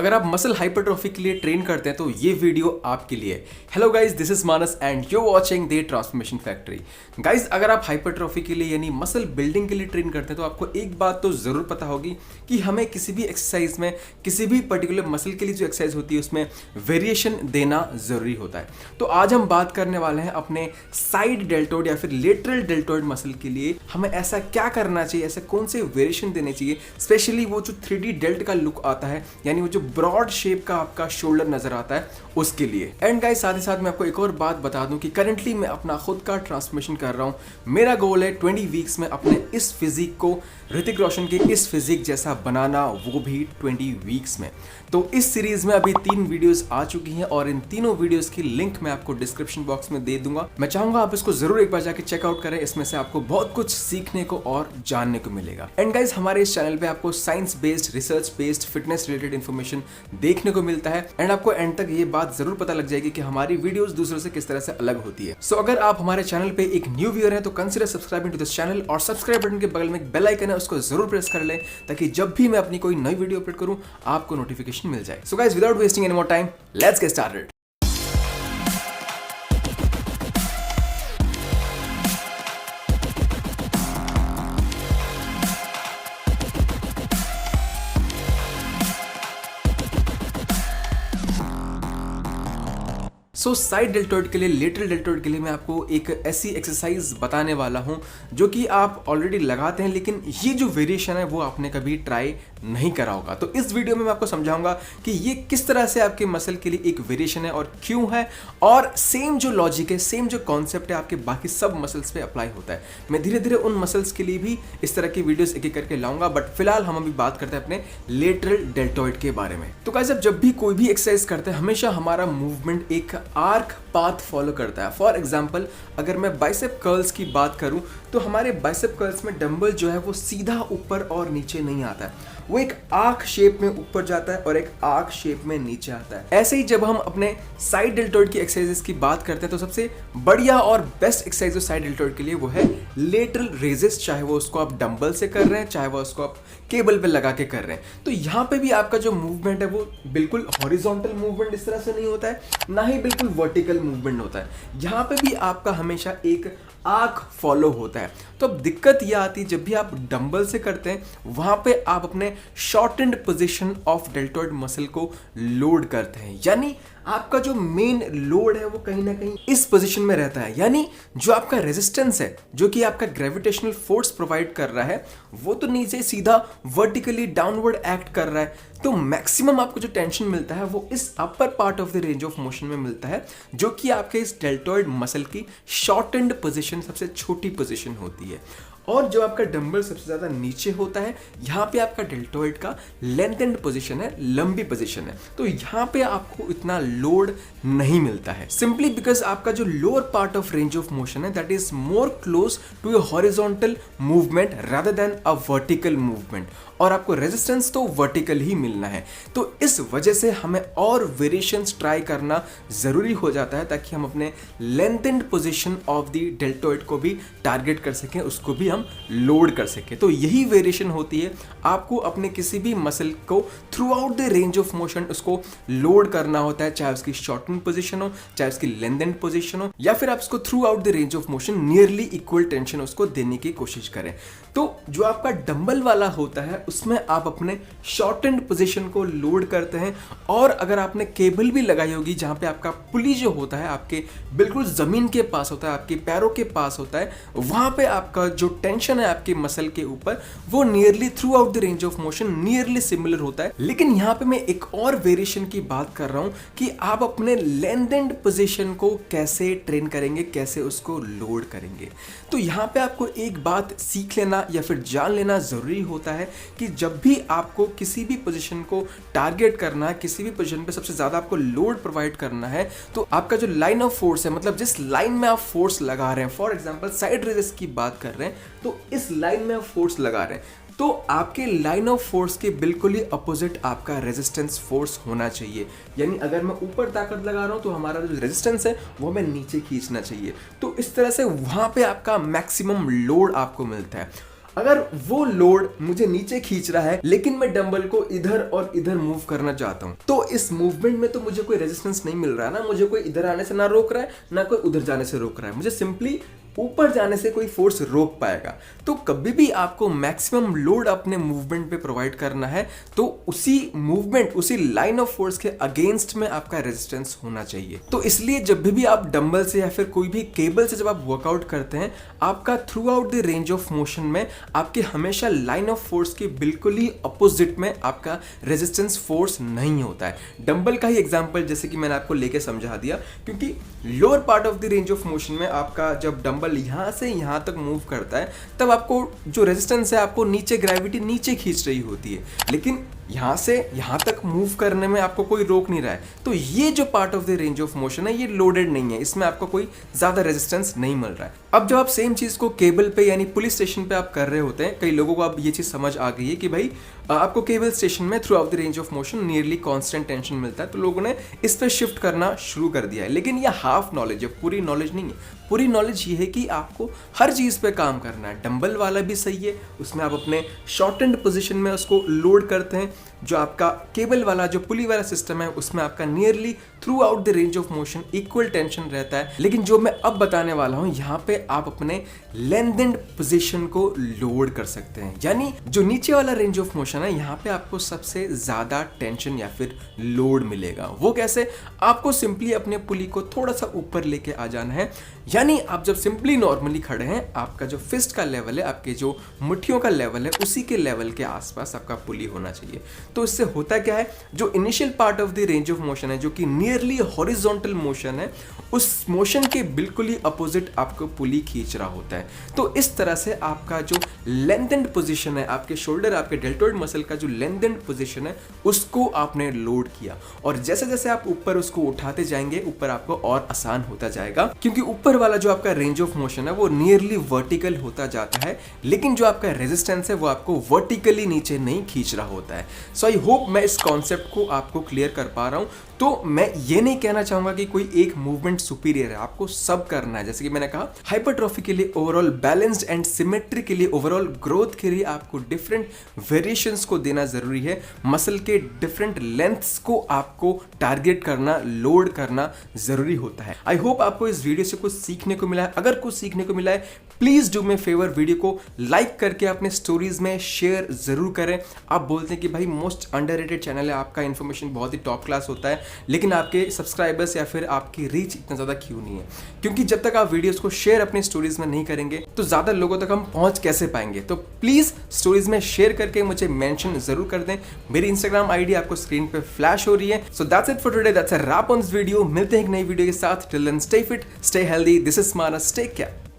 अगर आप muscle hypertrophy के लिए ट्रेन करते हैं तो ये वीडियो आपके लिए है। Hello guys, this is Manas and you watching the transformation factory. Guys, अगर आप हाइपरट्रॉफी के लिए यानी मसल बिल्डिंग के लिए ट्रेन करते हैं तो आपको एक बात तो जरूर पता होगी कि हमें किसी भी एक्सरसाइज में किसी भी पर्टिकुलर मसल के लिए जो एक्सरसाइज होती है उसमें वेरिएशन देना जरूरी होता है। तो आज हम बात करने वाले हैं अपने साइड डेल्टोइड या फिर लेटरल डेल्टोइड मसल के लिए हमें ऐसा क्या करना चाहिए, ऐसे कौन से वेरिएशन देने चाहिए, स्पेशली वो जो 3D डेल्ट का लुक आता है यानी वो जो ब्रॉड शेप का आपका शोल्डर नजर आता है उसके लिए। एंड गाइस, साथ ही साथ मैं आपको एक और बात बता दूं कि करंटली मैं अपना खुद का ट्रांसफॉर्मेशन कर रहा हूं। मेरा गोल है 20 वीक्स में अपने इस फिजिक को ऋतिक रोशन के इस फिजिक जैसा बनाना, वो भी 20 वीक्स में। तो इस सीरीज में अभी 3 वीडियोस आ चुकी हैं और इन तीनों वीडियोस की लिंक मैं आपको डिस्क्रिप्शन बॉक्स में दे दूंगा। मैं चाहूंगा आप इसको जरूर एक बार जाके चेकआउट करें, इसमें से आपको बहुत कुछ सीखने को और जानने को मिलेगा। एंड गाइस, हमारे इस चैनल पे आपको science based, research based, fitness related information देखने को मिलता है एंड आपको एंड तक ये बात जरूर पता लग जाएगी कि हमारी वीडियोस दूसरों से किस तरह से अलग होती है। सो अगर आप हमारे चैनल पे एक न्यू व्यूअर हैं तो consider subscribing to this channel और सब्सक्राइब बटन के बगल में एक बेल आइकन है, उसको जरूर प्रेस कर लें ताकि जब भी मैं अपनी कोई नई वीडियो अपलोड करूं आपको नोटिफिकेशन मिल जाए। So guys, without wasting any more time, let's get started. So side deltoid के लिए, लेटरल डेल्टोइड के लिए मैं आपको एक ऐसी एक्सरसाइज बताने वाला हूं जो कि आप ऑलरेडी लगाते हैं, लेकिन ये जो वेरिएशन है वो आपने कभी ट्राई नहीं करा होगा। तो इस वीडियो में मैं आपको समझाऊंगा कि ये किस तरह से आपके मसल के लिए एक वेरिएशन है और क्यों है, और सेम जो लॉजिक है, सेम जो कॉन्सेप्ट है आपके बाकी सब मसल्स पे अप्लाई होता है। मैं धीरे धीरे उन मसल्स के लिए भी इस तरह की वीडियोस एक एक करके लाऊंगा, बट फिलहाल हम अभी बात करते हैं अपने लेटरल डेल्टोइड के बारे में। तो गाइस, जब भी कोई भी एक्सरसाइज करते हैं हमेशा हमारा मूवमेंट एक आर्क पाथ फॉलो करता है। फॉर एग्जाम्पल, अगर मैं बाइसेप कर्ल्स की बात करूं तो हमारे बाइसेप कर्ल्स में डंबल जो है वो सीधा ऊपर और नीचे नहीं आता है, वो एक आर्क शेप में ऊपर जाता है और एक आर्क शेप में नीचे आता है। ऐसे ही जब हम अपने साइड डेल्टोइड की एक्सरसाइजेस की बात करते हैं तो सबसे बढ़िया और बेस्ट एक्सरसाइज जो साइड डेल्टोइड के लिए वो है लेटरल रेजेस, चाहे वो उसको आप डंबल से कर रहे हैं, चाहे वो उसको आप केबल पे लगा के कर रहे हैं। तो यहाँ पे भी आपका जो मूवमेंट है वो बिल्कुल हॉरिजॉन्टल मूवमेंट इस तरह से नहीं होता है, ना ही बिल्कुल वर्टिकल मूवमेंट होता है। यहाँ पे भी आपका हमेशा एक आर्क फॉलो होता है। तो अब दिक्कत यह आती है जब भी आप डंबल से करते हैं वहां पे आप अपने shortened position of deltoid muscle को लोड करते हैं, यानी आपका जो मेन लोड है वो कहीं ना कहीं इस पोजीशन में रहता है, यानी जो आपका रेजिस्टेंस है, जो कि आपका ग्रेविटेशनल फोर्स प्रोवाइड कर रहा है, वो तो नीचे सीधा वर्टिकली डाउनवर्ड एक्ट कर रहा है। तो मैक्सिमम आपको जो टेंशन मिलता है वो इस upper part of the range of motion में मिलता है, जो कि आपके इस डेल्टोइड मसल की शॉर्टेंड पोजीशन, सबसे छोटी पोजीशन होती है। और जो आपका डंबल सबसे ज्यादा नीचे होता है, यहाँ पे आपका डेल्टोइड का लेंथेंड पोजीशन है, लंबी पोजीशन है। तो यहाँ पे आपको इतना लोड नहीं मिलता है, सिंपली बिकॉज आपका जो lower part of range of motion है that is more close to a horizontal movement rather than a vertical movement, और आपको रेजिस्टेंस तो वर्टिकल ही मिलना है। तो इस वजह से हमें और वेरिएशंस ट्राई करना जरूरी हो जाता है ताकि हम अपने लेंथेंड पोजीशन ऑफ द डेल्टोइड को भी टारगेट कर सकें, उसको भी हम लोड कर सकें। तो यही वेरिएशन होती है, आपको अपने किसी भी मसल को through out the range of motion उसको लोड करना होता है, चाहे उसकी शॉर्टेंड पोजीशन हो, चाहे उसकी लेंथेंड पोजीशन हो, या फिर आप उसको through out the range of motion nearly equal tension उसको देने की कोशिश करें। तो जो आपका डंबल वाला होता है उसमें आप अपने शॉर्टेंड पोजीशन को लोड करते हैं, और अगर आपने केबल भी लगाई होगी जहां पे आपका पुली जो होता है आपके बिल्कुल जमीन के पास होता है, आपके पैरों के पास होता है, वहां पे आपका जो टेंशन है आपके मसल के ऊपर वो nearly through out the range of motion nearly similar होता है। लेकिन यहाँ पे मैं एक और वेरिएशन की बात कर रहा हूं कि आप अपने लेंथेंड पोजीशन को कैसे ट्रेन करेंगे, कैसे उसको लोड करेंगे। तो यहाँ पे आपको एक बात सीख लेना या फिर जान लेना जरूरी होता है कि जब भी आपको किसी भी पोजीशन को टारगेट करना है, किसी भी पोजीशन पे सबसे ज्यादा आपको लोड प्रोवाइड करना है, तो आपका जो लाइन ऑफ फोर्स है, मतलब जिस लाइन में आप फोर्स लगा रहे हैं, फॉर एग्जांपल साइड रेजेस की बात कर रहे हैं तो इस लाइन में आप फोर्स लगा रहे हैं, तो आपके लाइन ऑफ फोर्स के बिल्कुल ही अपोजिट आपका रेजिस्टेंस फोर्स होना चाहिए। यानी अगर मैं ऊपर ताकत लगा रहा हूं तो हमारा जो रेजिस्टेंस है वो हमें नीचे खींचना चाहिए। तो इस तरह से वहां पे आपका मैक्सिमम लोड आपको मिलता है। अगर वो लोड मुझे नीचे खींच रहा है लेकिन मैं डंबल को इधर और इधर मूव करना चाहता हूं, तो इस मूवमेंट में तो मुझे कोई रेजिस्टेंस नहीं मिल रहा है ना, मुझे कोई इधर आने से ना रोक रहा है ना कोई उधर जाने से रोक रहा है, मुझे सिंपली ऊपर जाने से कोई फोर्स रोक पाएगा। तो कभी भी आपको मैक्सिमम लोड अपने मूवमेंट पे प्रोवाइड करना है तो उसी मूवमेंट, उसी लाइन ऑफ फोर्स के अगेंस्ट में आपका रेजिस्टेंस होना चाहिए। तो इसलिए जब भी आप डंबल से या फिर कोई भी केबल से जब आप वर्कआउट करते हैं, आपका through out the range of motion में आपके हमेशा लाइन ऑफ फोर्स के बिल्कुल ही अपोजिट में आपका रेजिस्टेंस फोर्स नहीं होता है। डंबल का ही एग्जांपल जैसे कि मैंने आपको लेके समझा दिया, क्योंकि lower part of the range of motion में आपका जब डंबल यहां से यहां तक मूव करता है तब आपको जो रेजिस्टेंस है, आपको नीचे ग्रेविटी नीचे खींच रही होती है, लेकिन यहां से यहां तक मूव करने में आपको कोई रोक नहीं रहा है। तो ये जो part of the range of motion है ये लोडेड नहीं है, इसमें आपको कोई ज्यादा रेजिस्टेंस नहीं मिल रहा है। अब जब आप सेम चीज को केबल पे यानी पुलिस स्टेशन पे आप कर रहे होते हैं, कई लोगों को अब ये चीज समझ आ गई है कि भाई आपको केबल स्टेशन में through out the range of motion nearly constant tension मिलता है, तो लोगों ने इस पे शिफ्ट करना शुरू कर दिया है। लेकिन ये हाफ नॉलेज है, पूरी नॉलेज नहीं है। पूरी नॉलेज ये है कि आपको हर चीज पे काम करना है। डंबल वाला भी सही है, उसमें आप अपने शॉर्ट एंड पोजीशन में उसको लोड करते हैं। जो आपका केबल वाला जो पुली वाला सिस्टम है उसमें आपका nearly through out the range of motion equal tension रहता है। लेकिन जो मैं अब बताने वाला हूं, यहाँ पे आप अपने लेंथेंड पोजीशन को लोड कर सकते हैं। यानी जो नीचे वाला रेंज ऑफ मोशन है, यहाँ पे आपको सबसे ज्यादा टेंशन या फिर लोड मिलेगा। वो कैसे? आपको सिंपली अपने पुली को थोड़ा सा ऊपर लेके आ जाना है। यानी आप जब सिंपली नॉर्मली खड़े हैं, आपका जो फिस्ट का लेवल है, आपके जो मुट्ठियों का लेवल है, उसी के लेवल के आसपास आपका पुली होना चाहिए। तो इससे होता क्या है, जो initial part of the range of motion है, जो कि नियरली हॉरिजॉन्टल मोशन है, उस मोशन के बिल्कुल ही अपोजिट आपको पुली खींच रहा होता है। तो इस तरह से आपका जो लेंथेंड पोजीशन है, आपके शोल्डर, आपके डेल्टोइड मसल का जो लेंथेंड पोजीशन है, उसको आपने लोड किया। और जैसे जैसे आप ऊपर उसको उठाते जाएंगे, ऊपर आपको और आसान होता जाएगा, क्योंकि ऊपर वाला जो आपका रेंज ऑफ मोशन है वो नियरली वर्टिकल होता जाता है, लेकिन जो आपका रेजिस्टेंस है वो आपको वर्टिकली नीचे नहीं खींच रहा होता है। सो आई होप मैं इस कॉन्सेप्ट को आपको क्लियर कर पा रहा हूं। तो मैं ये नहीं कहना चाहूंगा कि कोई एक मूवमेंट सुपीरियर है, आपको सब करना है। जैसे कि मैंने कहा, हाइपरट्रॉफी के लिए, ओवरऑल बैलेंस्ड एंड सिमेट्री के लिए, ओवरऑल ग्रोथ के लिए आपको डिफरेंट वेरिएशंस को देना जरूरी है। मसल के डिफरेंट लेंथ्स को आपको टारगेट करना, लोड करना जरूरी होता है। आई होप आपको इस वीडियो से कुछ सीखने को मिला है। अगर कुछ सीखने को मिला है, please do may favour, video को लाइक करके अपने स्टोरीज में शेयर जरूर करें। आप बोलते हैं कि भाई मोस्ट अंडररेटेड चैनल है, आपका इन्फॉर्मेशन बहुत ही टॉप क्लास होता है, लेकिन आपके सब्सक्राइबर्स या फिर आपकी रीच इतना ज्यादा क्यों नहीं है? क्योंकि जब तक आप वीडियोस को शेयर अपने स्टोरीज में नहीं करेंगे तो ज्यादा लोगों तक हम पहुंच कैसे पाएंगे? तो प्लीज स्टोरीज में शेयर करके मुझे मेंशन जरूर कर दें। मेरी इंस्टाग्राम आईडी आपको स्क्रीन पे फ्लैश हो रही है। So that's it for today, that's a wrap on this video. मिलते हैं एक नई वीडियो के साथ। Till then stay fit, stay healthy, this is Manas, take care.